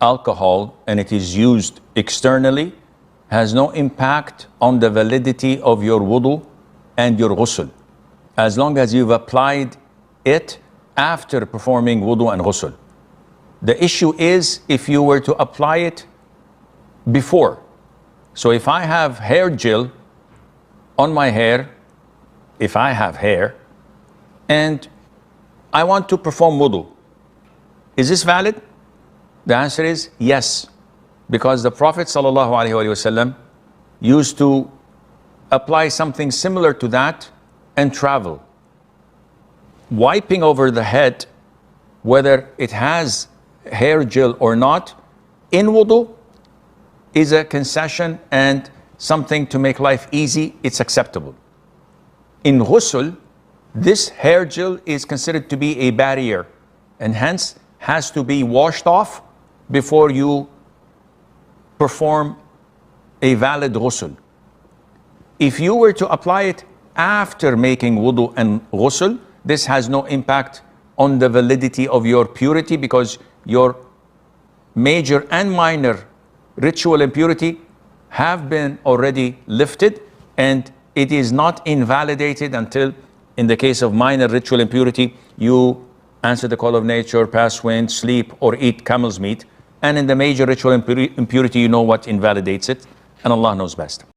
alcohol and it is used externally has no impact on the validity of your wudu and your ghusl, as long as you've applied it after performing wudu and ghusl. The issue is if you were to apply it before. So if I have hair gel on my hair, if I have hair, and I want to perform wudu, is this valid? The answer is yes, because the Prophet ﷺ used to apply something similar to that and travel. Wiping over the head, whether it has hair gel or not, in wudu is a concession and something to make life easy. It's acceptable. In ghusl, this hair gel is considered to be a barrier and hence has to be washed off before you perform a valid ghusl. If you were to apply it after making wudu and ghusl, this has no impact on the validity of your purity, because your major and minor ritual impurity have been already lifted, and it is not invalidated until, in the case of minor ritual impurity, you answer the call of nature, pass wind, sleep, or eat camel's meat. And in the major ritual impurity, you know what invalidates it, and Allah knows best.